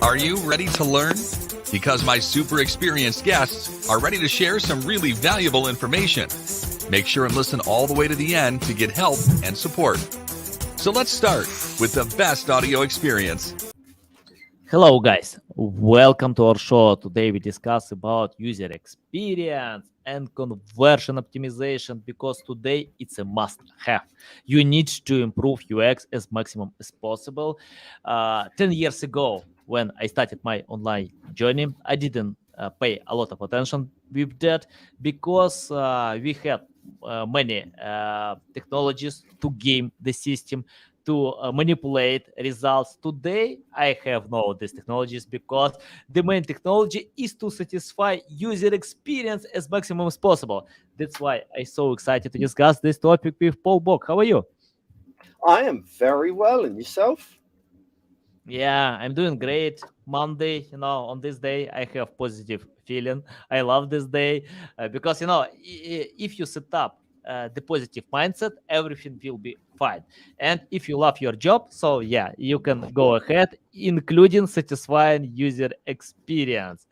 Are you ready to learn? Because my super experienced guests are ready to share some really valuable information. Make sure and listen all the way to the end to get help and support. So let's start with the best audio experience. Hello guys, welcome to our show. Today we discuss about user experience and conversion optimization because today it's a must have. You need to improve UX as maximum as possible. 10 years ago when I started my online journey, I didn't pay a lot of attention with that because we had many technologies to game the system to manipulate results. Today, I have no these technologies because the main technology is to satisfy user experience as maximum as possible. That's why I'm so excited to discuss this topic with Paul Boag. How are you? I am very well, and yourself? Yeah, I'm doing great. Monday, on this day, I have positive feeling. I love this day because, if you set up the positive mindset, everything will be fine. And if you love your job, so yeah, you can go ahead, including satisfying user experience.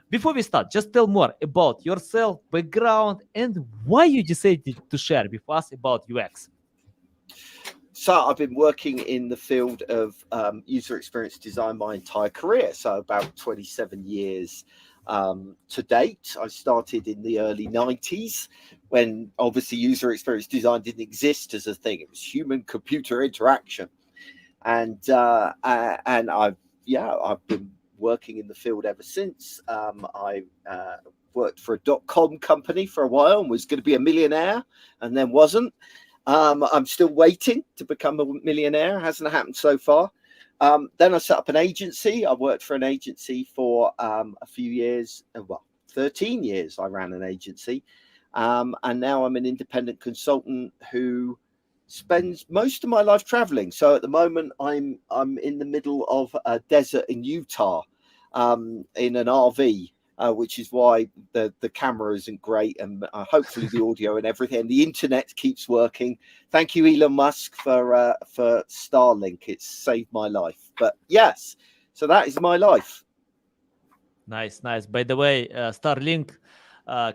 Before we start, just tell more about yourself, background, and why you decided to share with us about UX. So I've been working in the field of user experience design my entire career, so about 27 years to date. I started in the early 90s when obviously user experience design didn't exist as a thing. It was human-computer interaction, and I've been working in the field ever since. I worked for a .com company for a while and was going to be a millionaire, and then wasn't. I'm still waiting to become a millionaire. Hasn't happened so far. Then I set up an agency. I worked for an agency for a few years. 13 years I ran an agency. And now I'm an independent consultant who spends most of my life traveling. So at the moment, I'm in the middle of a desert in Utah in an RV. Which is why the camera isn't great, and hopefully the audio and everything, and the internet keeps working. Thank you, Elon Musk, for Starlink. It's saved my life. But yes, so that is my life. Nice, nice. By the way, Starlink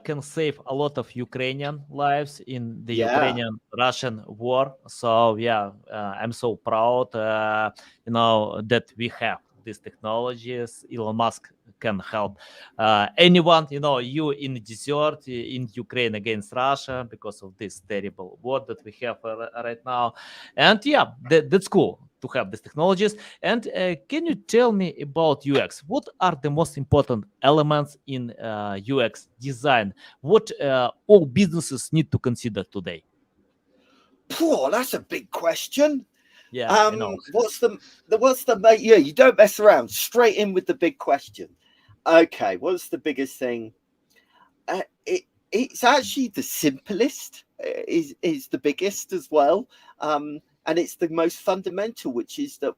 can save a lot of Ukrainian lives in the Ukrainian-Russian war. So yeah, I'm so proud, that we have these technologies. Elon Musk can help anyone, you in the desert in Ukraine against Russia because of this terrible war that we have right now. And yeah, that's cool to have these technologies. And can you tell me about UX? What are the most important elements in UX design? What all businesses need to consider today? Poor, that's a big question. Yeah, I know. What's the yeah, you don't mess around. Straight in with the big question. Okay, what's the biggest thing? It's actually the simplest is the biggest as well. And it's the most fundamental, which is that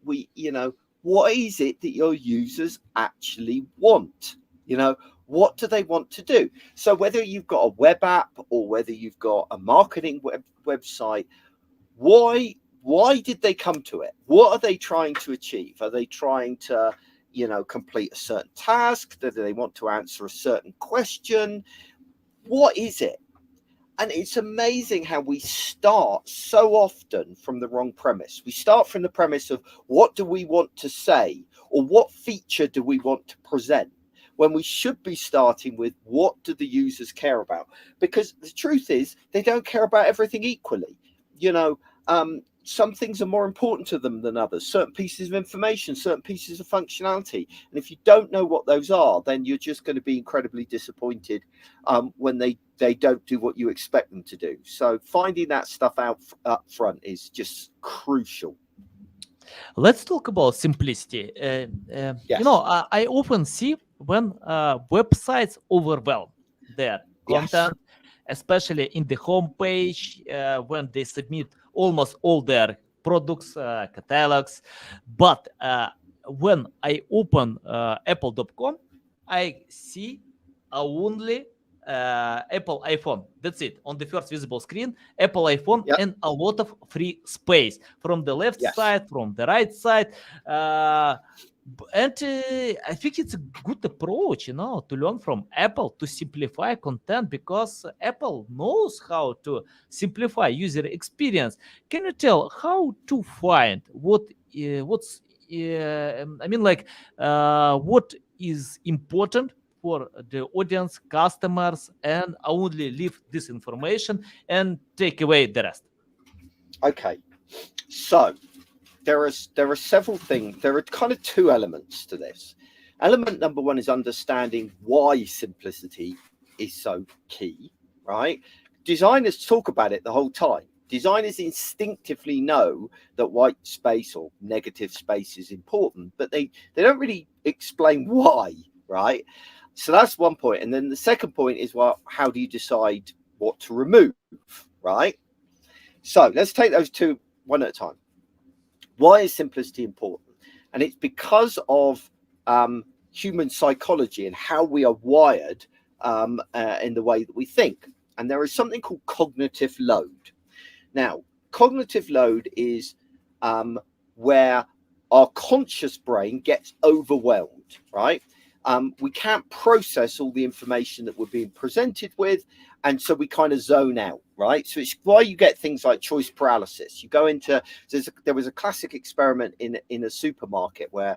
what is it that your users actually want? What do they want to do? So whether you've got a web app or whether you've got a marketing website, why did they come to it? What are they trying to achieve? Are they trying to, complete a certain task? Do they want to answer a certain question? What is it? And it's amazing how we start so often from the wrong premise. We start from the premise of what do we want to say or what feature do we want to present, when we should be starting with what do the users care about? Because the truth is they don't care about everything equally. Some things are more important to them than others, certain pieces of information, certain pieces of functionality. And if you don't know what those are, then you're just going to be incredibly disappointed when they don't do what you expect them to do. So finding that stuff out up front is just crucial. Let's talk about simplicity. Yes. I often see when websites overwhelm their content, especially in the homepage, when they submit almost all their products, catalogs. But when I open apple.com, I see only Apple iPhone. That's it. On the first visible screen, Apple iPhone and a lot of free space from the left side, from the right side. And I think it's a good approach, to learn from Apple to simplify content, because Apple knows how to simplify user experience. Can you tell how to find what's what is important for the audience, customers, and only leave this information and take away the rest? Okay, so there are several things. There are kind of two elements to this. Element number one is understanding why simplicity is so key, right? Designers talk about it the whole time. Designers instinctively know that white space or negative space is important, but they don't really explain why, right? So that's one point. And then the second point is, well, how do you decide what to remove, right? So let's take those two one at a time. Why is simplicity important? And it's because of human psychology and how we are wired in the way that we think. And there is something called cognitive load. Now, cognitive load is where our conscious brain gets overwhelmed, right? We can't process all the information that we're being presented with, and so we kind of zone out, right? So it's why you get things like choice paralysis. You go into there was a classic experiment in a supermarket where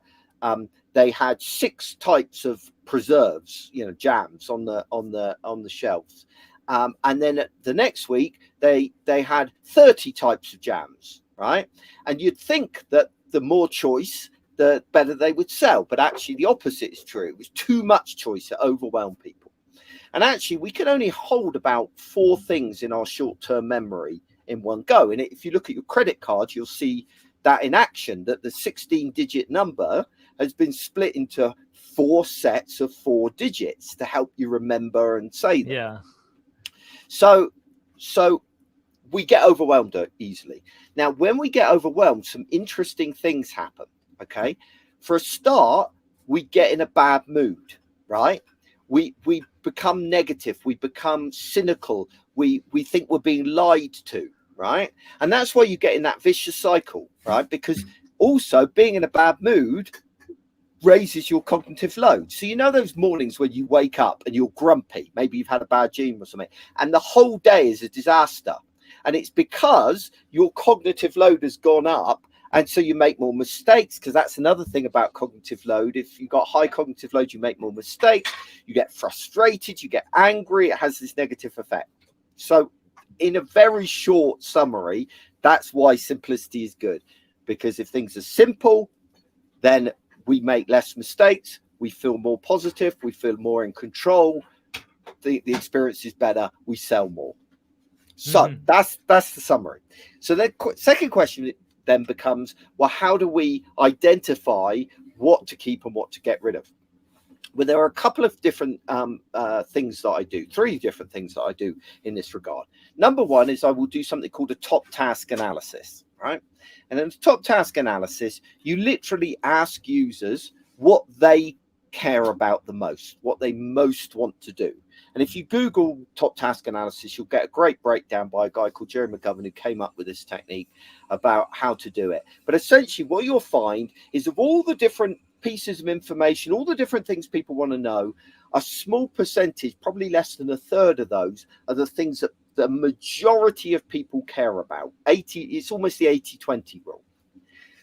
they had 6 types of preserves, jams on the shelves, and then the next week they had 30 types of jams, right? And you'd think that the more choice, the better they would sell. But actually the opposite is true. It was too much choice that overwhelmed people. And actually we can only hold about 4 things in our short-term memory in one go. And if you look at your credit card, you'll see that in action, that the 16-digit number has been split into 4 sets of 4 digits to help you remember and say them. Yeah. So we get overwhelmed easily. Now, when we get overwhelmed, some interesting things happen. Okay, for a start, we get in a bad mood, right? We become negative, we become cynical, we think we're being lied to, right? And that's why you get in that vicious cycle, right? Because also being in a bad mood raises your cognitive load. So those mornings when you wake up and you're grumpy, maybe you've had a bad dream or something, and the whole day is a disaster. And it's because your cognitive load has gone up. And so you make more mistakes, because that's another thing about cognitive load. If you've got high cognitive load, you make more mistakes, you get frustrated, you get angry. It has this negative effect. So in a very short summary, that's why simplicity is good. Because if things are simple, then we make less mistakes, we feel more positive, we feel more in control, the experience is better, we sell more. So that's the summary. So the second question then becomes, well, how do we identify what to keep and what to get rid of? Well, there are a couple of different things that I do, 3 different things that I do in this regard. Number one is I will do something called a top task analysis, right? And in the top task analysis, you literally ask users what they care about the most, what they most want to do. And if you Google top task analysis, you'll get a great breakdown by a guy called Jerry McGovern, who came up with this technique about how to do it. But essentially what you'll find is, of all the different pieces of information, all the different things people want to know, a small percentage, probably less than a third of those, are the things that the majority of people care about. It's almost the 80-20 rule.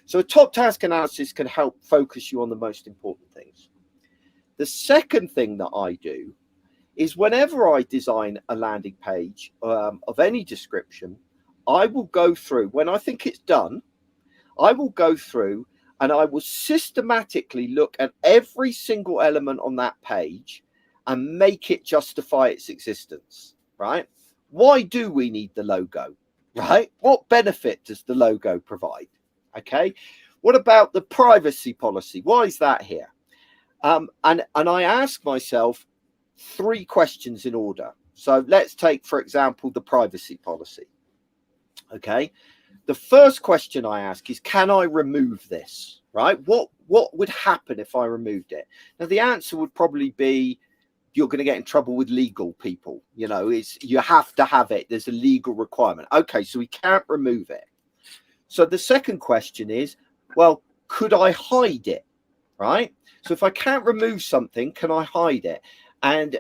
So a top task analysis can help focus you on the most important things. The second thing that I do is, whenever I design a landing page of any description, I will go through, when I think it's done, I will go through and I will systematically look at every single element on that page and make it justify its existence, right? Why do we need the logo, right? What benefit does the logo provide? Okay. What about the privacy policy? Why is that here? And I ask myself 3 questions in order. So let's take, for example, the privacy policy. Okay. The first question I ask is, can I remove this? Right? What would happen if I removed it? Now, the answer would probably be, you're going to get in trouble with legal people. You have to have it. There's a legal requirement. Okay, so we can't remove it. So the second question is, well, could I hide it? right? So if I can't remove something, can I hide it? And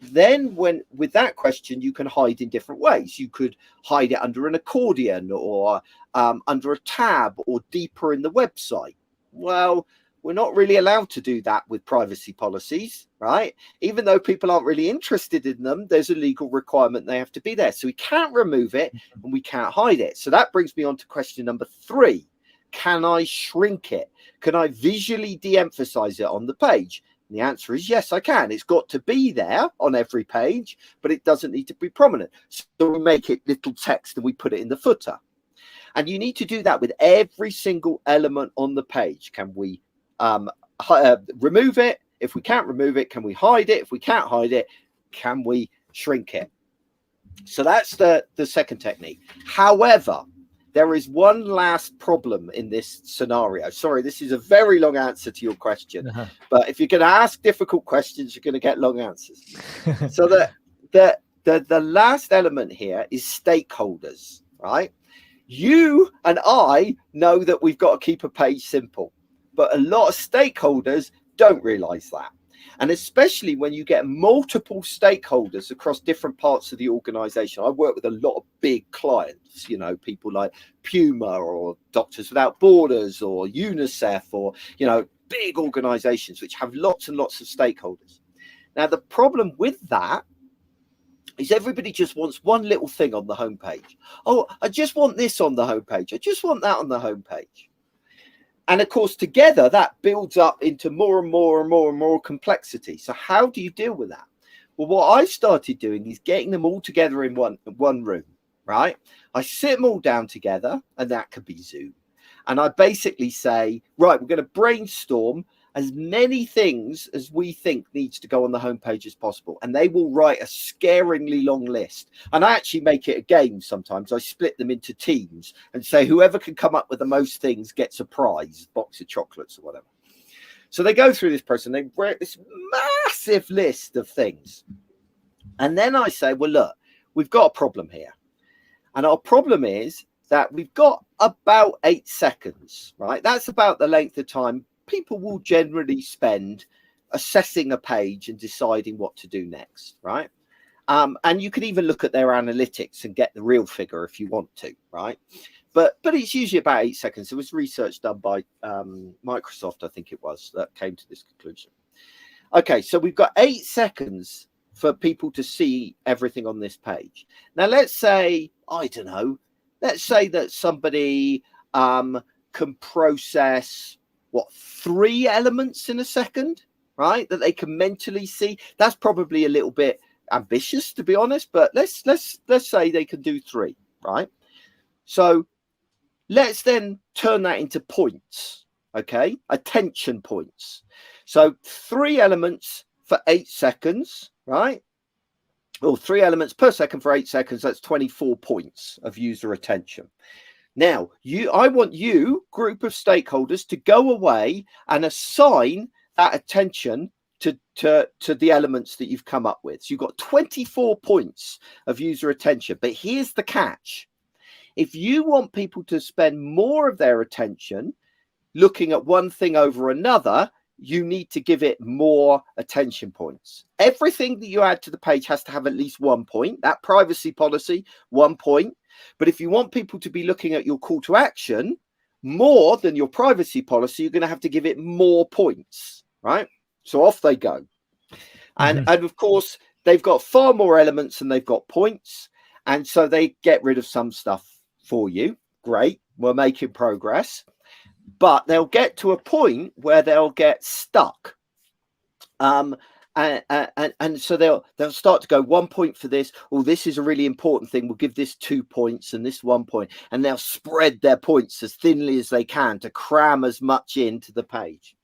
then with that question, you can hide in different ways. You could hide it under an accordion, or under a tab, or deeper in the website. Well, we're not really allowed to do that with privacy policies, right? Even though people aren't really interested in them, there's a legal requirement they have to be there. So we can't remove it and we can't hide it. So that brings me on to question number 3. Can I shrink it? Can I visually de-emphasize it on the page? And the answer is yes, I can. It's got to be there on every page, but it doesn't need to be prominent. So we make it little text and we put it in the footer. And you need to do that with every single element on the page. Can we remove it? If we can't remove it, can we hide it? If we can't hide it, can we shrink it? So that's the second technique. However, there is one last problem in this scenario. Sorry, this is a very long answer to your question. But if you're going to ask difficult questions, you're going to get long answers. So the last element here is stakeholders, right? You and I know that we've got to keep a page simple, but a lot of stakeholders don't realize that. And especially when you get multiple stakeholders across different parts of the organization. I work with a lot of big clients, you know, people like Puma or Doctors Without Borders or UNICEF, or, you know, big organizations which have lots and lots of stakeholders. Now, the problem with that is everybody just wants one little thing on the homepage. Oh, I just want this on the homepage. I just want that on the homepage. And of course, together that builds up into more and more and more and more complexity. So how do you deal with that? Well, what I started doing is getting them all together in one room, right? I sit them all down together, and that could be Zoom. And I basically say, right, we're going to brainstorm as many things as we think needs to go on the homepage as possible. And they will write a scaringly long list. And I actually make it a game sometimes. I split them into teams and say, whoever can come up with the most things gets a prize, box of chocolates or whatever. So they go through this process and they write this massive list of things. And then I say, well, look, we've got a problem here. And our problem is that we've got about 8 seconds, right? That's about the length of time people will generally spend assessing a page and deciding what to do next, right? And you can even look at their analytics and get the real figure if you want to, right? But it's usually about 8 seconds. There was research done by Microsoft, I think it was, that came to this conclusion. Okay, so we've got 8 seconds for people to see everything on this page. Now, let's say, I don't know, let's say that somebody can process 3 elements in a second, right? That they can mentally see. That's probably a little bit ambitious, to be honest, but let's say they can do 3, right? So let's then turn that into points, okay? Attention points. So 3 elements for 8 seconds, right? Or 3 elements per second for 8 seconds. That's 24 points of user attention. Now, I want you, group of stakeholders, to go away and assign that attention to the elements that you've come up with. So you've got 24 points of user attention. But here's the catch. If you want people to spend more of their attention looking at one thing over another, you need to give it more attention points. Everything that you add to the page has to have at least 1 point. That privacy policy, 1 point. But if you want people to be looking at your call to action more than your privacy policy, you're going to have to give it more points, right? So off they go. And of course, they've got far more elements than they've got points. And so they get rid of some stuff for you. Great. We're making progress. But they'll get to a point where they'll get stuck. And so they'll start to go 1 point for this. Oh, this is a really important thing. We'll give this 2 points and this 1 point. And they'll spread their points as thinly as they can to cram as much into the page.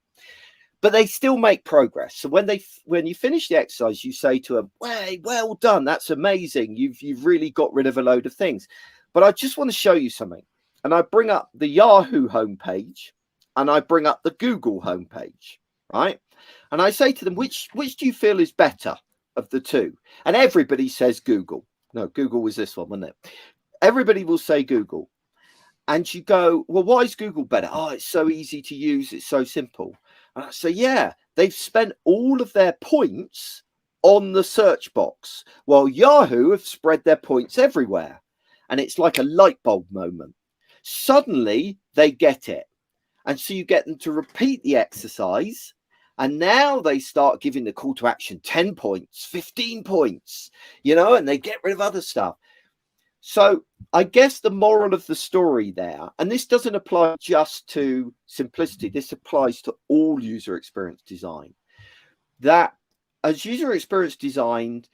But they still make progress. So when you finish the exercise, you say to them, "Hey, well done. That's amazing. You've really got rid of a load of things." But I just want to show you something. And I bring up the Yahoo homepage and I bring up the Google homepage, right? And I say to them, which do you feel is better of the two? And everybody says Google. No, Google was this one, wasn't it? Everybody will say Google. And you go, well, why is Google better? Oh, it's so easy to use. It's so simple. And I say, yeah, they've spent all of their points on the search box, while Yahoo have spread their points everywhere. And it's like a light bulb moment. Suddenly they get it. And so you get them to repeat the exercise. And now they start giving the call to action 10 points, 15 points, and they get rid of other stuff. So I guess the moral of the story there, and this doesn't apply just to simplicity, this applies to all user experience design, that as user experience design,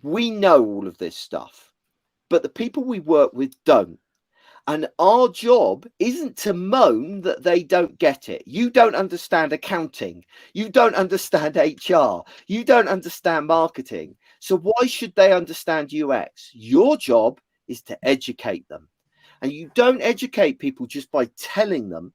we know all of this stuff, but the people we work with don't. And our job isn't to moan that they don't get it. You don't understand accounting. You don't understand HR. You don't understand marketing. So why should they understand UX? Your job is to educate them. And you don't educate people just by telling them.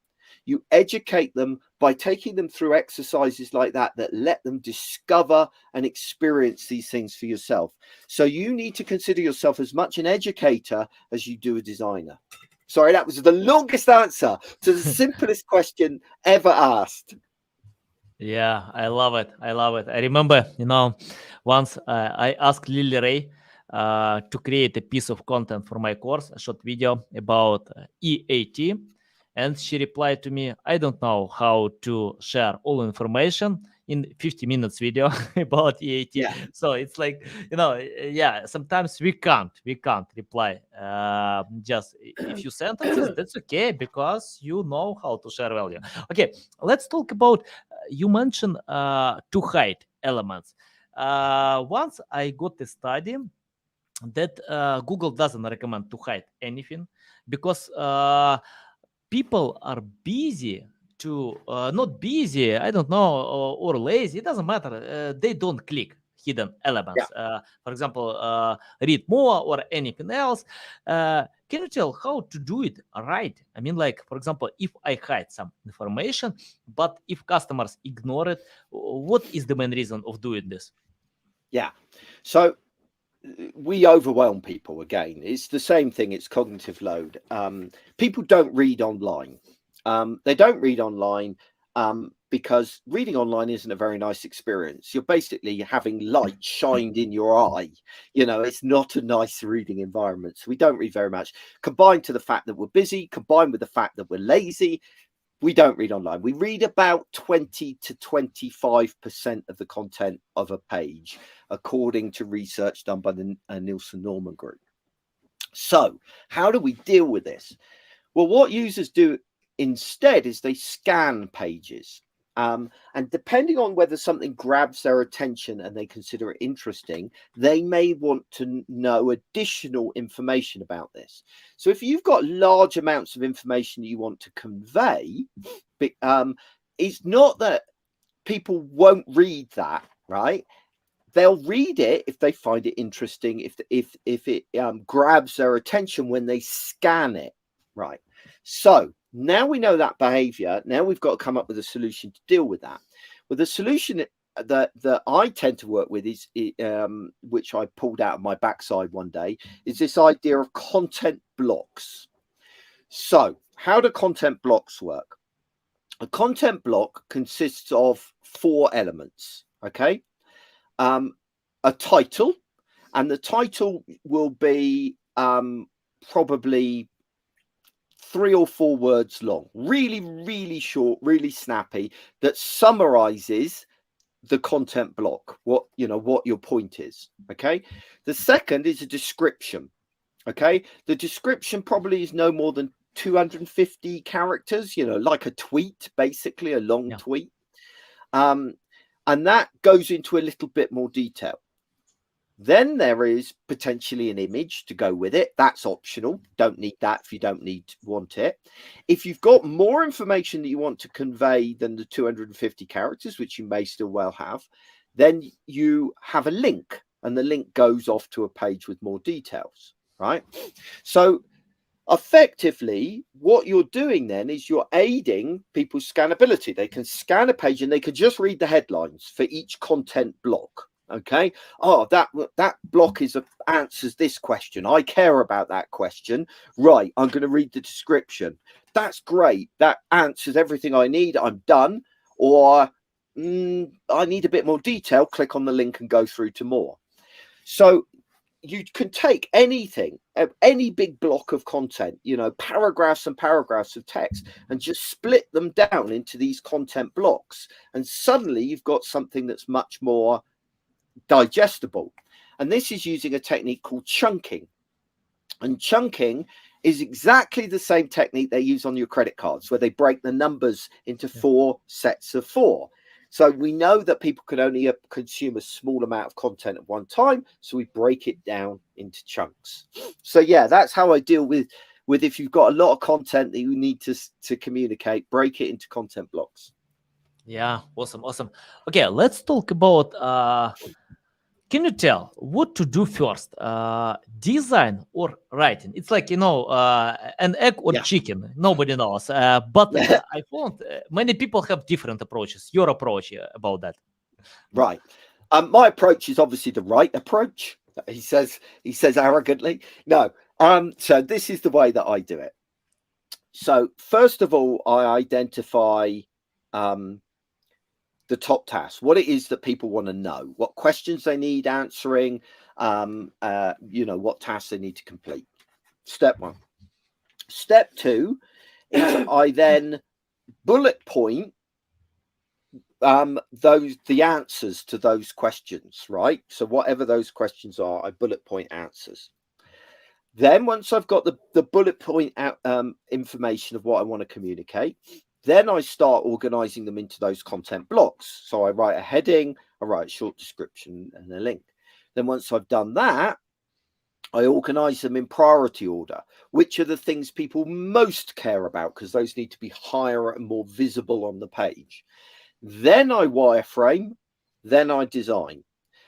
You educate them by taking them through exercises like that let them discover and experience these things for yourself. So you need to consider yourself as much an educator as you do a designer. Sorry, that was the longest answer to the simplest question ever asked. Yeah, I love it. I love it. I remember, once I asked Lily Ray to create a piece of content for my course, a short video about EAT. And she replied to me, I don't know how to share all information in 50 minutes video about EAT. Yeah. So it's like, sometimes we can't reply just a few sentences. That's okay, because you know how to share value. Okay, let's talk about, you mentioned to hide elements. Once I got a study that Google doesn't recommend to hide anything, because people are busy to not busy, I don't know, or lazy, it doesn't matter, they don't click hidden elements. For example, read more or anything else. Can you tell how to do it right? I mean, like, for example, if I hide some information, but if customers ignore it, what is the main reason of doing this? Yeah. So we overwhelm people again. It's the same thing. It's cognitive load. People don't read online. They don't read online because reading online isn't a very nice experience. You're basically having light shined in your eye. It's not a nice reading environment. So we don't read very much. Combined to the fact that we're busy, combined with the fact that we're lazy, we don't read online. We read about 20 to 25% of the content of a page, according to research done by the Nielsen Norman Group. So how do we deal with this? Well, what users do instead is they scan pages. And depending on whether something grabs their attention and they consider it interesting, they may want to know additional information about this. So if you've got large amounts of information that you want to convey, it's not that people won't read that, right? They'll read it if they find it interesting, if it grabs their attention when they scan it, right? So now we know that behavior. Now we've got to come up with a solution to deal with that. Well, the solution that I tend to work with is, which I pulled out of my backside one day, is this idea of content blocks. So how do content blocks work? A content block consists of 4 elements, okay? A title, and the title will be probably 3 or 4 words long, really, really short, really snappy, that summarizes the content block, what your point is. Okay. The second is a description. Okay. The description probably is no more than 250 characters, like a tweet, basically a long tweet. And that goes into a little bit more detail. Then there is potentially an image to go with it. That's optional. Don't need that if you don't want it. If you've got more information that you want to convey than the 250 characters, which you may still well have, then you have a link, and the link goes off to a page with more details, right? So effectively, what you're doing then is you're aiding people's scannability. They can scan a page and they can just read the headlines for each content block. Okay. Oh, that block answers this question. I care about that question. Right. I'm going to read the description. That's great. That answers everything I need. I'm done. Or I need a bit more detail. Click on the link and go through to more. So you can take anything, any big block of content, paragraphs and paragraphs of text, and just split them down into these content blocks. And suddenly you've got something that's much more digestible. And this is using a technique called chunking. And chunking is exactly the same technique they use on your credit cards, where they break the numbers into 4 sets of 4. So we know that people can only consume a small amount of content at one time, so we break it down into chunks. So yeah, that's how I deal with if you've got a lot of content that you need to communicate, break it into content blocks. Yeah, awesome. Okay, let's talk about can you tell what to do first, design or writing? It's like, an egg or chicken. Nobody knows. But I found many people have different approaches. Your approach about that? Right. My approach is obviously the right approach. He says arrogantly. No. So this is the way that I do it. So first of all, I identify the top tasks, what it is that people want to know, what questions they need answering, what tasks they need to complete. Step 1. Step 2 is I then bullet point the answers to those questions, right? So whatever those questions are, I bullet point answers. Then once I've got the bullet point information of what I want to communicate, then I start organizing them into those content blocks. So I write a heading, I write a short description and a link. Then once I've done that, I organize them in priority order. Which are the things people most care about, because those need to be higher and more visible on the page. Then I wireframe, then I design.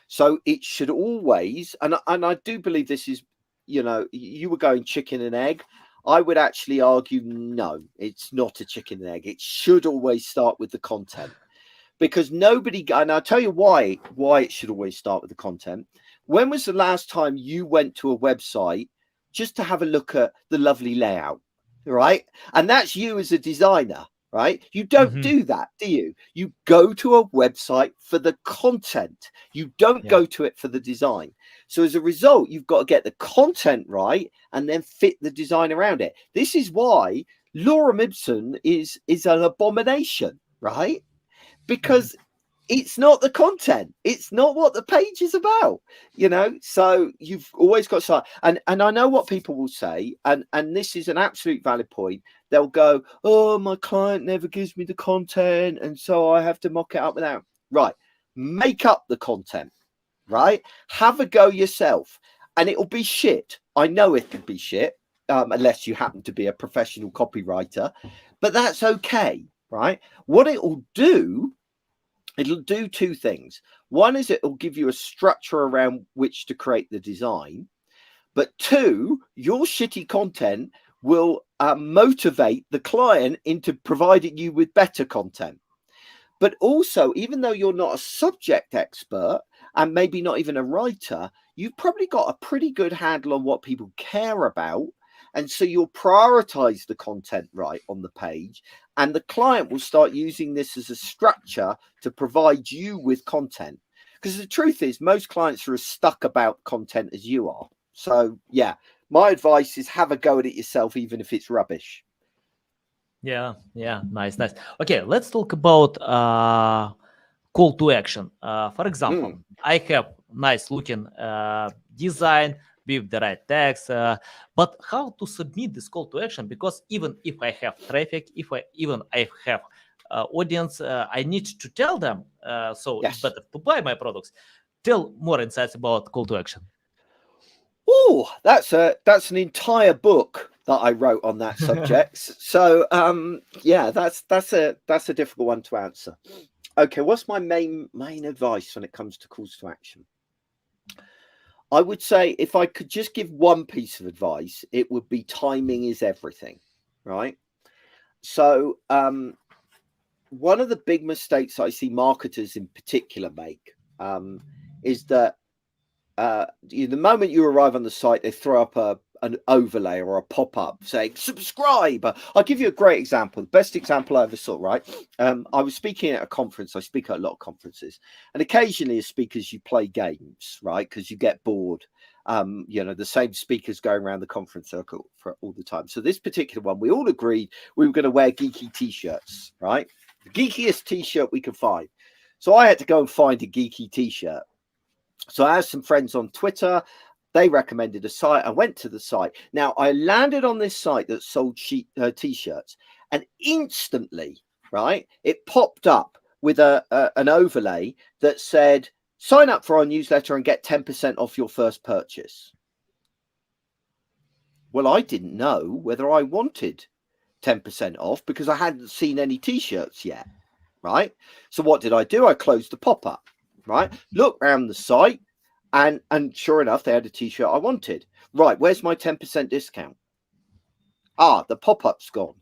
So it should always, and I do believe this is, you were going chicken and egg. I would actually argue, no, it's not a chicken and egg. It should always start with the content, because and I'll tell you why it should always start with the content. When was the last time you went to a website just to have a look at the lovely layout, right? And that's you as a designer, right? You don't do that, do you? You go to a website for the content. You don't go to it for the design. So as a result, you've got to get the content right and then fit the design around it. This is why Lorem Ipsum is an abomination, right? Because it's not the content. It's not what the page is about, so you've always got to start. And I know what people will say, and this is an absolute valid point. They'll go, oh, my client never gives me the content, and so I have to mock it up without. Right. Make up the content, right? Have a go yourself, and it'll be shit. I know it can be shit, unless you happen to be a professional copywriter, but that's okay, right? What it'll do, it'll do 2 things. One is it'll give you a structure around which to create the design. But 2, your shitty content will motivate the client into providing you with better content. But also, even though you're not a subject expert and maybe not even a writer, you've probably got a pretty good handle on what people care about. And so you'll prioritize the content right on the page, and the client will start using this as a structure to provide you with content. Because the truth is, most clients are as stuck about content as you are. So yeah, my advice is have a go at it yourself, even if it's rubbish. Yeah, nice. Okay, let's talk about call to action. For example, I have nice looking design with the right text, but how to submit this call to action? Because even if I have traffic, I have audience, I need to tell them, so it's better to buy my products. Tell more insights about call to action. Oh, that's an entire book that I wrote on that subject. So that's a difficult one to answer. Okay, what's my main advice when it comes to calls to action? I would say, if I could just give one piece of advice, it would be timing is everything, right? So one of the big mistakes I see marketers in particular make is that the moment you arrive on the site, they throw up an overlay or a pop-up saying subscribe. I'll give you a great example. The best example I ever saw, right? I was speaking at a conference. I speak at a lot of conferences, and occasionally as speakers you play games, right? Because you get bored. The same speakers going around the conference circle for all the time. So this particular one, we all agreed we were going to wear geeky t-shirts, right? The geekiest t-shirt we could find. So I had to go and find a geeky t-shirt. So I had some friends on Twitter. They recommended a site. I went to the site. Now I landed on this site that sold t-shirts, and instantly, right, it popped up with an overlay that said, sign up for our newsletter and get 10% off your first purchase. Well, I didn't know whether I wanted 10% off because I hadn't seen any t-shirts yet, right? So what did I do? I closed the pop-up, right? Look around the site, and sure enough, they had a t-shirt I wanted. Right, where's my 10% discount? The pop-up's gone.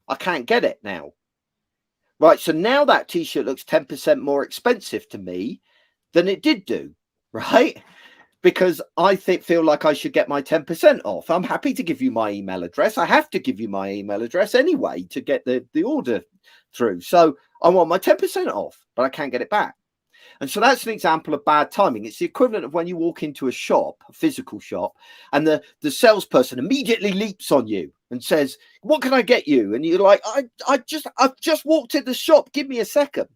I can't get it now. Right, so now that t-shirt looks 10% more expensive to me than it did do, right? Because I feel like I should get my 10% off. I'm happy to give you my email address. I have to give you my email address anyway to get the order through. So I want my 10% off, but I can't get it back. And so that's an example of bad timing. It's the equivalent of when you walk into a shop, a physical shop, and the salesperson immediately leaps on you and says, what can I get you? And you're like, I've just walked in the shop. Give me a second.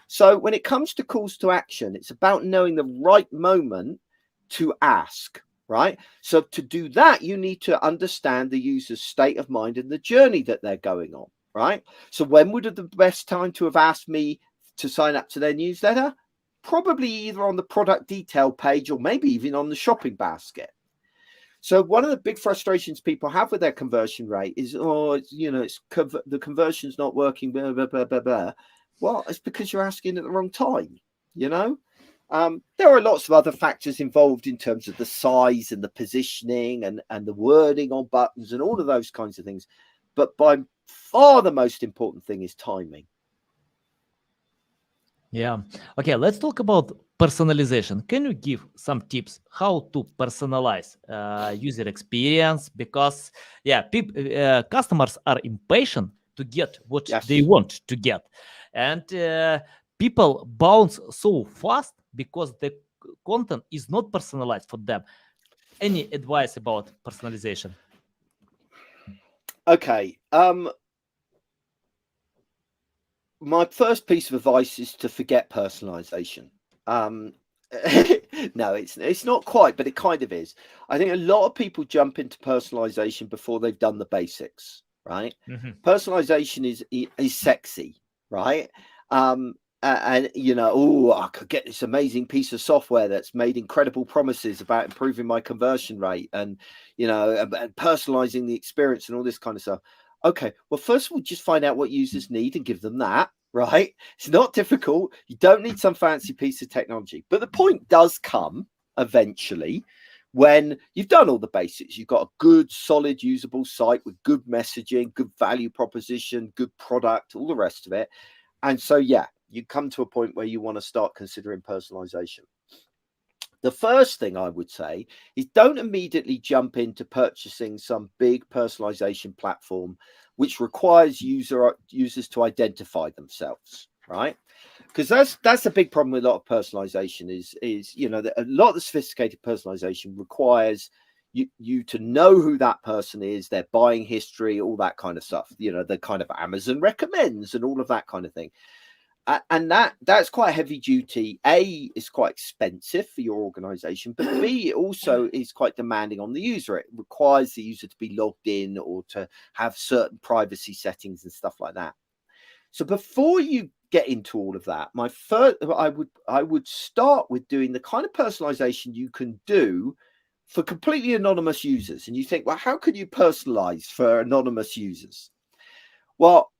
So when it comes to calls to action, it's about knowing the right moment to ask, right? So to do that, you need to understand the user's state of mind and the journey that they're going on, right? So when would have the best time to have asked me to sign up to their newsletter? Probably either on the product detail page or maybe even on the shopping basket. So one of the big frustrations people have with their conversion rate is, the conversion's not working, blah, blah, blah, blah, blah. Well, it's because you're asking at the wrong time, There are lots of other factors involved in terms of the size and the positioning and the wording on buttons and all of those kinds of things. But by far the most important thing is timing. Yeah. Okay, let's talk about personalization. Can you give some tips how to personalize user experience? Because customers are impatient to get what they want to get, and people bounce so fast because the content is not personalized for them. Any advice about personalization? Okay. My first piece of advice is to forget personalization. No, it's not quite, but it kind of is. I think a lot of people jump into personalization before they've done the basics, right? Mm-hmm. Personalization is sexy, right? I could get this amazing piece of software that's made incredible promises about improving my conversion rate and personalizing the experience and all this kind of stuff. Okay, well, first of all, just find out what users need and give them that, right? It's not difficult. You don't need some fancy piece of technology. But the point does come eventually when you've done all the basics. You've got a good, solid, usable site with good messaging, good value proposition, good product, all the rest of it. And so, you come to a point where you want to start considering personalization. The first thing I would say is don't immediately jump into purchasing some big personalization platform which requires users to identify themselves, right? Because that's a big problem with a lot of personalization is a lot of the sophisticated personalization requires you to know who that person is, their buying history, all that kind of stuff, the kind of Amazon recommends and all of that kind of thing. And that's quite heavy duty. A, it's quite expensive for your organization, but B, it also is quite demanding on the user. It requires the user to be logged in or to have certain privacy settings and stuff like that. So before you get into all of that, I would start with doing the kind of personalization you can do for completely anonymous users. And you think, well, how could you personalize for anonymous users? Well,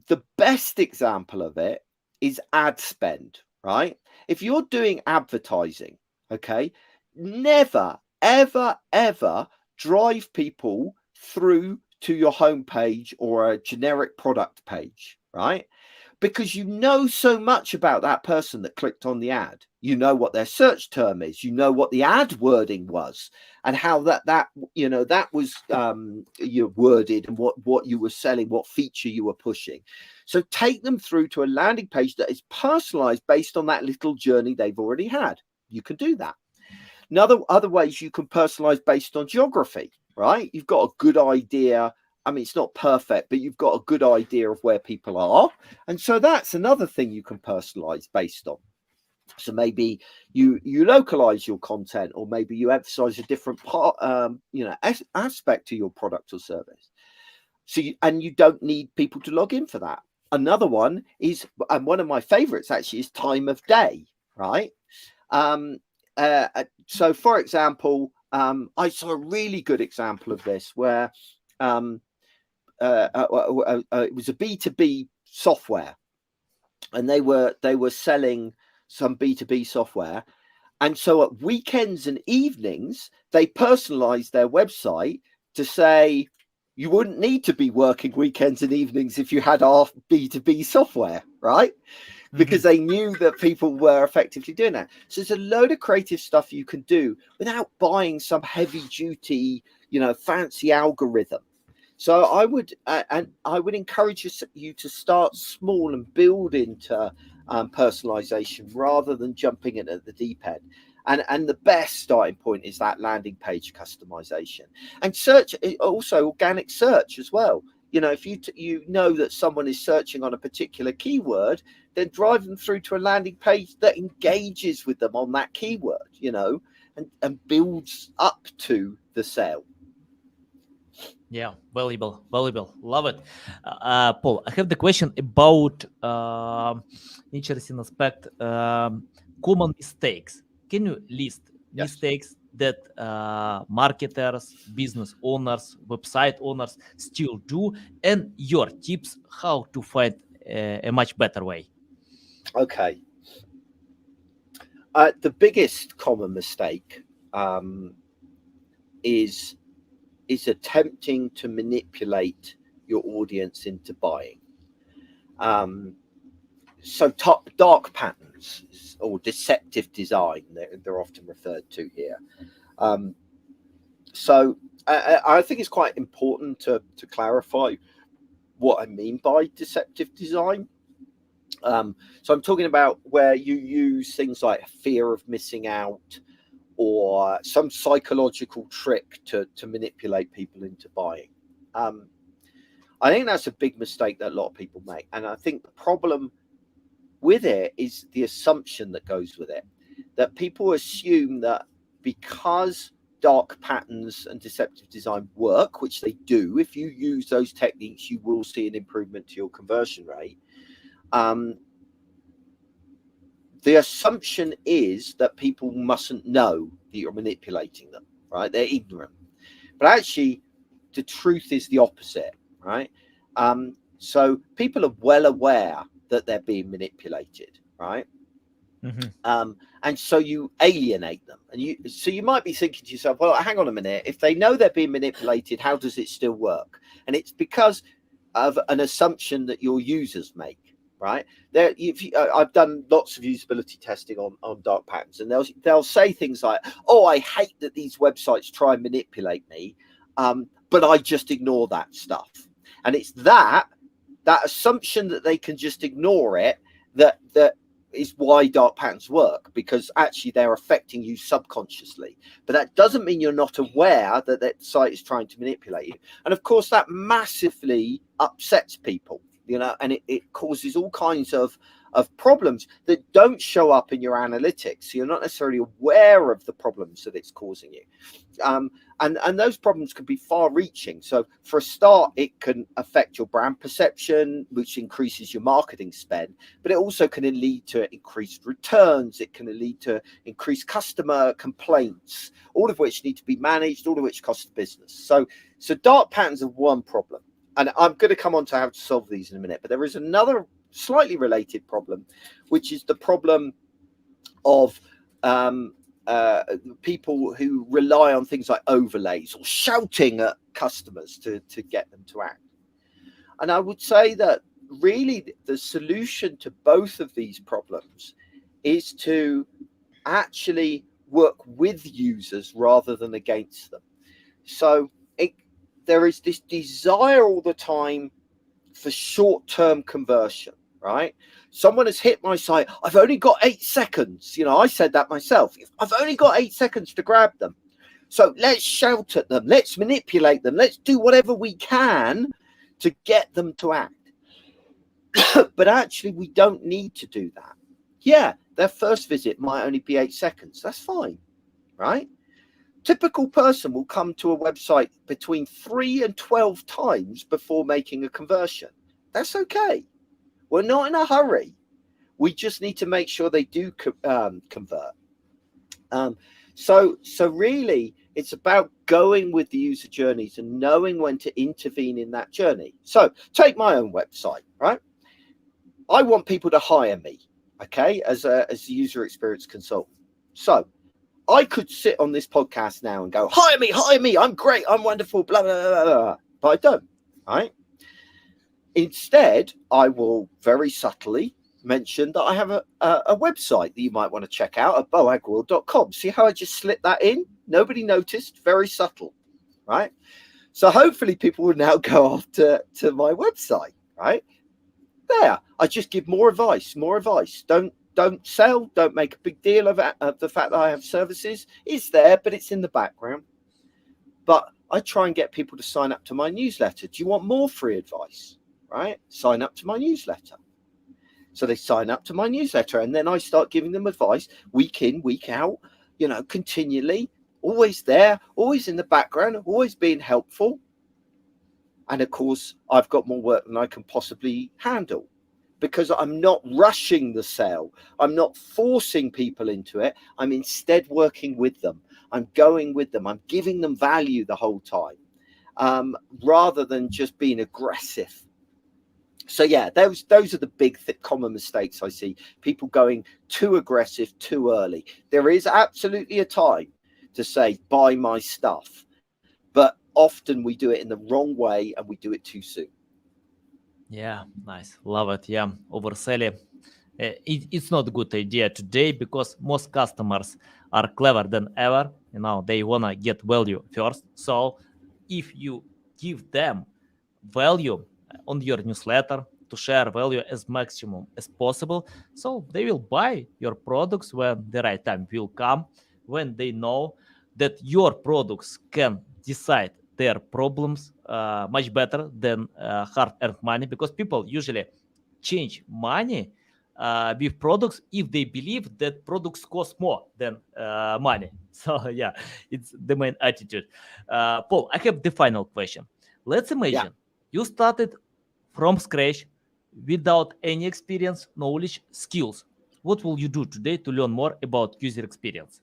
the best example of it is ad spend, right? If you're doing advertising, okay, never, ever, ever drive people through to your homepage or a generic product page, right? because you know so much about that person that clicked on the ad. You know what their search term is, you know what the ad wording was, and how that was you worded, and what you were selling, what feature you were pushing. So take them through to a landing page that is personalized based on that little journey they've already had. You can do that. Other ways you can personalize based on geography, right? You've got a good idea. I mean, it's not perfect, but you've got a good idea of where people are. And so that's another thing you can personalize based on. So maybe you localize your content, or maybe you emphasize a different part, aspect to your product or service. So you don't need people to log in for that. Another one is, and one of my favorites actually, is time of day, right? So for example, I saw a really good example of this where it was a B2B software, and they were selling some B2B software. And so at weekends and evenings, they personalized their website to say, you wouldn't need to be working weekends and evenings if you had our B2B software, right? Because they knew that people were effectively doing that. So there's a load of creative stuff you can do without buying some heavy duty, fancy algorithm. So I would encourage you to start small and build into personalization rather than jumping in at the deep end. And the best starting point is that landing page customization, and search, also organic search as well. If you know that someone is searching on a particular keyword, then drive them through to a landing page that engages with them on that keyword, and builds up to the sale. Yeah, valuable. Love it. Paul, I have the question about interesting aspect, common mistakes. Can you list mistakes that marketers, business owners, website owners still do, and your tips how to find a much better way? Okay. The biggest common mistake is attempting to manipulate your audience into buying. So dark patterns, or deceptive design, they're often referred to here. So I think it's quite important to clarify what I mean by deceptive design. So I'm talking about where you use things like fear of missing out, or some psychological trick to manipulate people into buying. I think that's a big mistake that a lot of people make. And I think the problem with it is the assumption that goes with it, that people assume that because dark patterns and deceptive design work, which they do, if you use those techniques, you will see an improvement to your conversion rate. The assumption is that people mustn't know that you're manipulating them, right? They're ignorant. But actually, the truth is the opposite, right? So people are well aware that they're being manipulated, right? And so you alienate them. And you might be thinking to yourself, well, hang on a minute. If they know they're being manipulated, how does it still work? And it's because of an assumption that your users make. Right there, I've done lots of usability testing on dark patterns, and they'll say things like, "Oh, I hate that these websites try and manipulate me, but I just ignore that stuff." And it's that assumption that they can just ignore it that is why dark patterns work, because actually they're affecting you subconsciously. But that doesn't mean you're not aware that that site is trying to manipulate you. And of course, that massively upsets people. And it causes all kinds of problems that don't show up in your analytics. So you're not necessarily aware of the problems that it's causing you. And those problems can be far reaching. So for a start, it can affect your brand perception, which increases your marketing spend, but it also can lead to increased returns. It can lead to increased customer complaints, all of which need to be managed, all of which cost the business. So dark patterns are one problem. And I'm going to come on to how to solve these in a minute. But there is another slightly related problem, which is the problem of people who rely on things like overlays or shouting at customers to get them to act. And I would say that really the solution to both of these problems is to actually work with users rather than against them. So there is this desire all the time for short-term conversion, right? Someone has hit my site. I've only got 8 seconds. I said that myself. I've only got 8 seconds to grab them. So let's shout at them. Let's manipulate them. Let's do whatever we can to get them to act. But actually, we don't need to do that. Yeah, their first visit might only be 8 seconds. That's fine, right? Typical person will come to a website between 3 and 12 times before making a conversion. That's okay. We're not in a hurry. We just need to make sure they do convert. So really, it's about going with the user journeys and knowing when to intervene in that journey. So take my own website, right? I want people to hire me, okay, as a user experience consultant. So I could sit on this podcast now and go, hire me, I'm great, I'm wonderful, blah, blah, blah, blah. But I don't, right? Instead, I will very subtly mention that I have a website that you might want to check out at boagworld.com. See how I just slipped that in? Nobody noticed, very subtle, right? So hopefully people will now go off to my website, right? There, I just give more advice. Don't sell, don't make a big deal of the fact that I have services. It's there, but it's in the background. But I try and get people to sign up to my newsletter. Do you want more free advice? Right? Sign up to my newsletter. So they sign up to my newsletter, and then I start giving them advice week in, week out, continually, always there, always in the background, always being helpful. And of course, I've got more work than I can possibly handle, because I'm not rushing the sale. I'm not forcing people into it. I'm instead working with them. I'm going with them. I'm giving them value the whole time, rather than just being aggressive. So yeah, those are the big common mistakes I see. People going too aggressive too early. There is absolutely a time to say, buy my stuff. But often we do it in the wrong way and we do it too soon. Yeah, nice. Love it. Yeah, overselling. It's not a good idea today because most customers are clever than ever. They want to get value first. So if you give them value on your newsletter to share value as maximum as possible, so they will buy your products when the right time will come, when they know that your products can decide their problems much better than hard-earned money, because people usually change money with products if they believe that products cost more than money. So yeah, it's the main attitude. Paul, I have the final question. Let's imagine you started from scratch without any experience, knowledge, skills. What will you do today to learn more about user experience?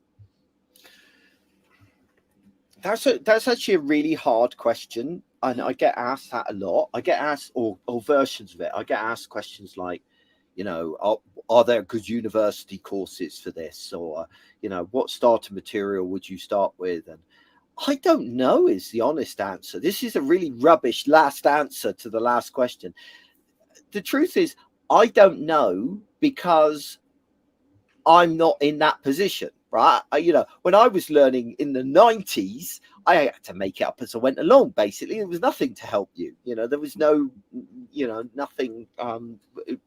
That's actually a really hard question, and I get asked that a lot. I get asked, or versions of it. I get asked questions like, are there good university courses for this, or what starter material would you start with? And I don't know is the honest answer. This is a really rubbish last answer to the last question. The truth is, I don't know, because I'm not in that position, right? When I was learning in the 90s, I had to make it up as I went along. Basically, there was nothing to help you. There was no, nothing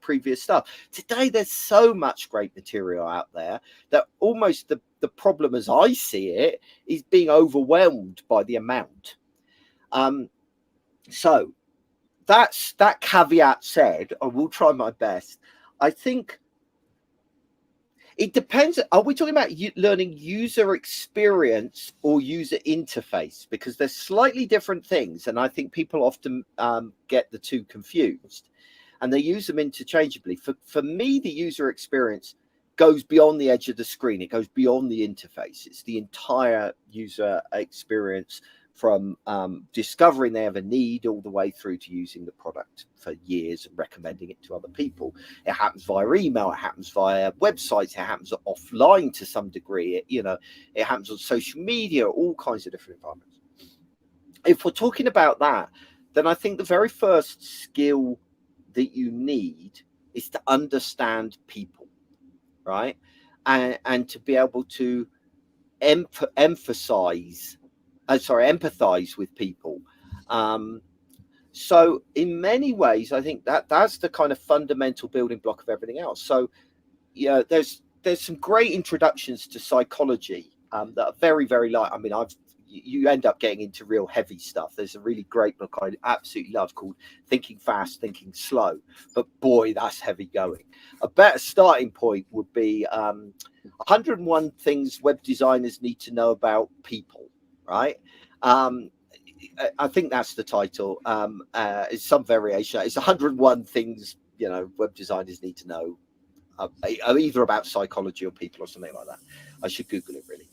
previous stuff. Today, there's so much great material out there that almost the problem, as I see it, is being overwhelmed by the amount. So that's that caveat said. I will try my best. I think it depends. Are we talking about learning user experience or user interface? Because they're slightly different things, and I think people often get the two confused, and they use them interchangeably. For me, the user experience goes beyond the edge of the screen. It goes beyond the interface. It's the entire user experience, from discovering they have a need all the way through to using the product for years and recommending it to other people. It happens via email, it happens via websites, it happens offline to some degree, it happens on social media, all kinds of different environments. If we're talking about that, then I think the very first skill that you need is to understand people, right? And to be able to empathize with people. So in many ways, I think that's the kind of fundamental building block of everything else. So, yeah, there's some great introductions to psychology that are very, very light. I mean, you end up getting into real heavy stuff. There's a really great book I absolutely love called Thinking Fast, Thinking Slow. But boy, that's heavy going. A better starting point would be 101 Things Web Designers Need to Know About People, right? I think that's the title. It's some variation. It's 101 things, web designers need to know, either about psychology or people or something like that. I should Google it, really.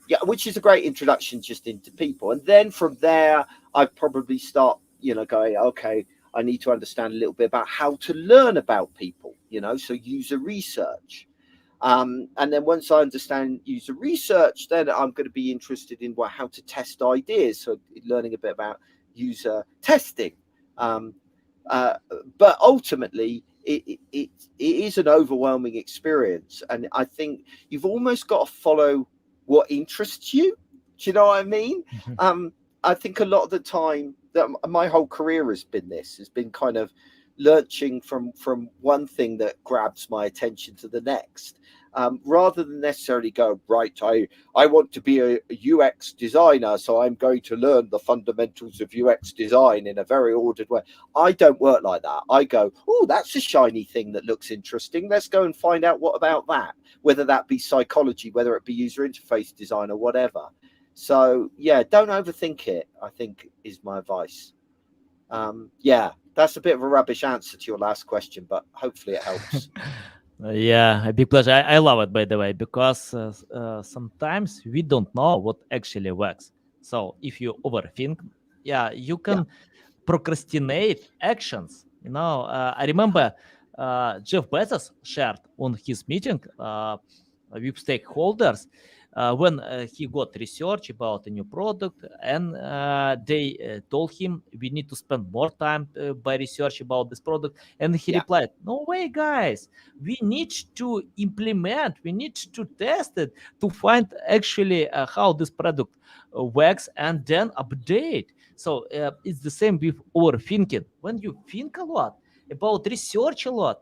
Yeah, which is a great introduction just into people. And then from there, I'd probably start, going, okay, I need to understand a little bit about how to learn about people, so user research. And then once I understand user research, then I'm going to be interested in how to test ideas. So learning a bit about user testing. But ultimately, it is an overwhelming experience. And I think you've almost got to follow what interests you. Do you know what I mean? Mhm. I think a lot of the time that my whole career has been kind of lurching from one thing that grabs my attention to the next, rather than necessarily go, right, I want to be a UX designer, so I'm going to learn the fundamentals of UX design in a very ordered way. I don't work like that. I go, oh, that's a shiny thing that looks interesting. Let's go and find out what about that, whether that be psychology, whether it be user interface design or whatever. So yeah, don't overthink it, I think, is my advice. Yeah, that's a bit of a rubbish answer to your last question, but hopefully it helps. Yeah, a big pleasure. I love it, by the way, because sometimes we don't know what actually works. So if you overthink, yeah, you Yeah, can procrastinate actions. I remember Jeff Bezos shared on his meeting with stakeholders when he got research about a new product, and they told him we need to spend more time by research about this product, and he yeah. replied, no way, guys, we need to implement, we need to test it to find actually how this product works and then update. So it's the same with overthinking. When you think a lot about research a lot,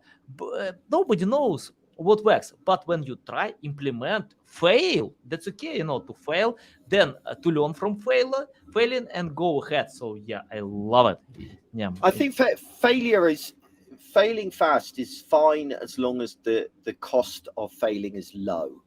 nobody knows what works. But when you try, implement, fail, that's okay, to fail, then to learn from failing and go ahead. So yeah, I love it. Yeah. I think failing fast is fine as long as the cost of failing is low.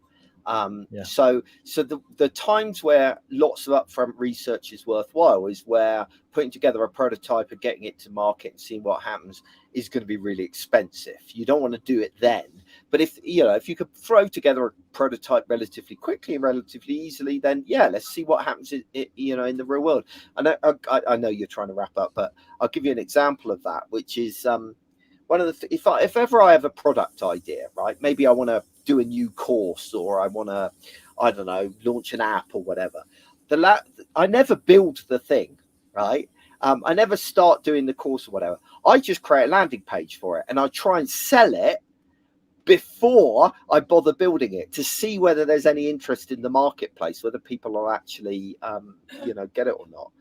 Yeah. So the times where lots of upfront research is worthwhile is where putting together a prototype and getting it to market and seeing what happens is going to be really expensive. You don't want to do it then. But if you could throw together a prototype relatively quickly and relatively easily, then yeah, let's see what happens in the real world. I know you're trying to wrap up, but I'll give you an example of that, which is one of the if ever I have a product idea, right? Maybe I want to do a new course, or I want to, I don't know, launch an app or whatever. I never build the thing, right? I never start doing the course or whatever. I just create a landing page for it, and I try and sell it before I bother building it, to see whether there's any interest in the marketplace, whether people will actually, get it or not.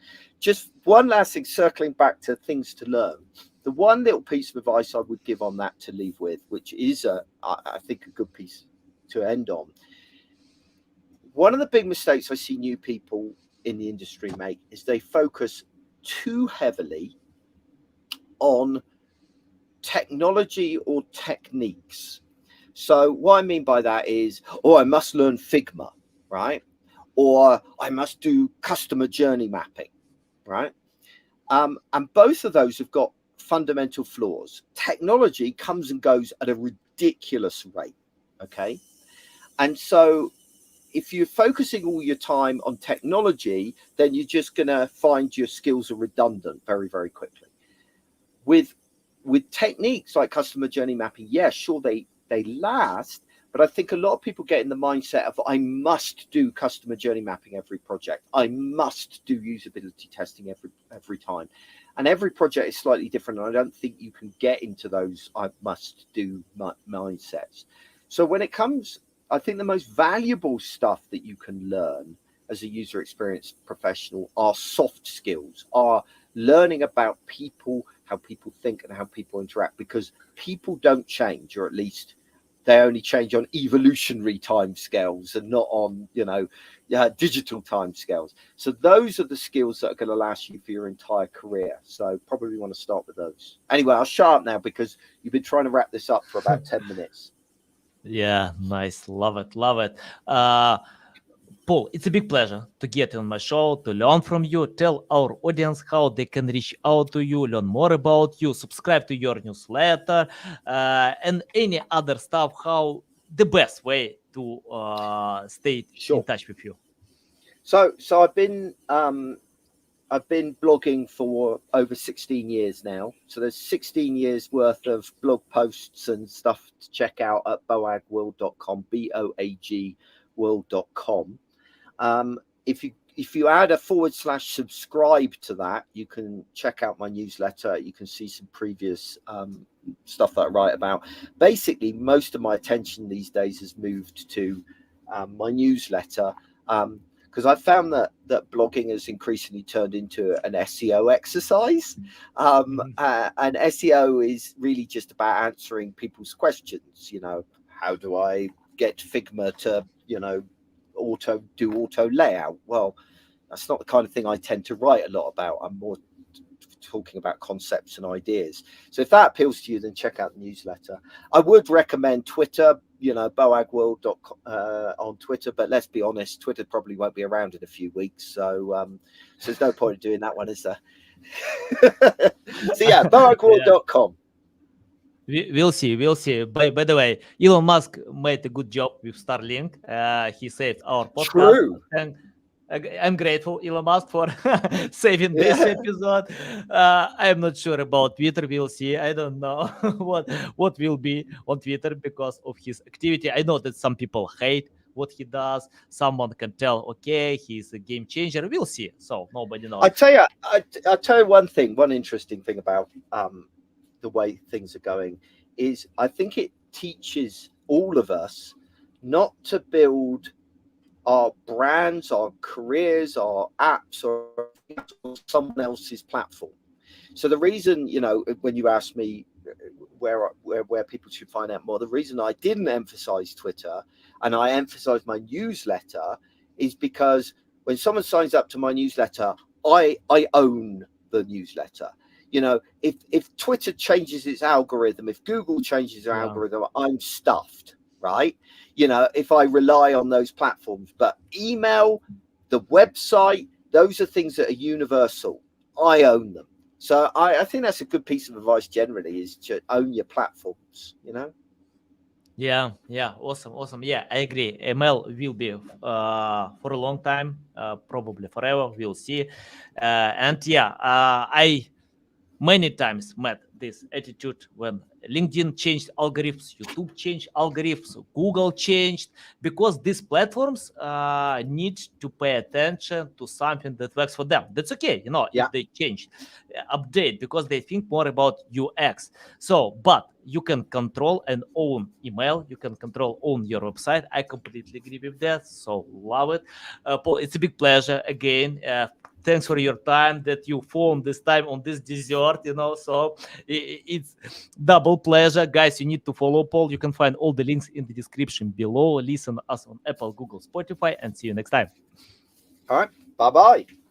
Just one last thing, circling back to things to learn. The one little piece of advice I would give on that to leave with, which is I think a good piece to end on. One of the big mistakes I see new people in the industry make is they focus too heavily on technology or techniques. So what I mean by that is, I must learn Figma, right? Or I must do customer journey mapping, right? And both of those have got fundamental flaws. Technology comes and goes at a ridiculous rate, okay? And so if you're focusing all your time on technology, then you're just going to find your skills are redundant very, very quickly. With techniques like customer journey mapping, yeah, sure, they last, but I think a lot of people get in the mindset of, I must do customer journey mapping every project, I must do usability testing every time. And every project is slightly different. And I don't think you can get into those I must do mindsets. So when it comes, I think the most valuable stuff that you can learn as a user experience professional are soft skills, are learning about people, how people think and how people interact, because people don't change, or at least they only change on evolutionary timescales and not on, digital timescales. So those are the skills that are going to last you for your entire career. So probably want to start with those. Anyway, I'll shut up now because you've been trying to wrap this up for about 10 minutes. Yeah, nice. Love it. Love it. Paul, it's a big pleasure to get on my show, to learn from you. Tell our audience how they can reach out to you, learn more about you, subscribe to your newsletter, and any other stuff, how the best way to stay in touch with you. So I've been blogging for over 16 years now. So there's 16 years worth of blog posts and stuff to check out at boagworld.com, BOAG world.com. If you add a /subscribe to that, you can check out my newsletter. You can see some previous stuff that I write about. Basically, most of my attention these days has moved to my newsletter, because I found that blogging has increasingly turned into an SEO exercise. And SEO is really just about answering people's questions. How do I get Figma to, auto layout? Well, that's not the kind of thing I tend to write a lot about. I'm more talking about concepts and ideas. So if that appeals to you, then check out the newsletter. I would recommend Twitter, boagworld.com on Twitter, but let's be honest, Twitter probably won't be around in a few weeks, so there's no point in doing that one, is there? So yeah, boagworld.com. We'll see. By the way, Elon Musk made a good job with Starlink. He saved our podcast. True. And I'm grateful, Elon Musk, for saving this episode. I am not sure about Twitter. We'll see. I don't know what will be on Twitter because of his activity. I know that some people hate what he does. Someone can tell, okay, he's a game changer. We'll see. So nobody knows. I tell you one interesting thing about the way things are going is I think it teaches all of us not to build our brands, our careers, our apps or someone else's platform. So the reason, when you ask me where people should find out more, the reason I didn't emphasize Twitter and I emphasize my newsletter is because when someone signs up to my newsletter, I own the newsletter. If Twitter changes its algorithm, if Google changes their algorithm, I'm stuffed, right? If I rely on those platforms. But email, the website, those are things that are universal. I own them. So I think that's a good piece of advice generally, is to own your platforms, Yeah, awesome. Yeah, I agree. ML will be for a long time, probably forever. We'll see. I many times met this attitude when LinkedIn changed algorithms, YouTube changed algorithms, Google changed, because these platforms need to pay attention to something that works for them. That's okay, if they change, update, because they think more about UX. So, but you can control and own email, you can own your website. I completely agree with that. So love it. Paul, it's a big pleasure again. Thanks for your time that you found this time on this dessert, so it's double pleasure. Guys, you need to follow Paul. You can find all the links in the description below. Listen us on Apple, Google, Spotify, and see you next time. All right. Bye-bye.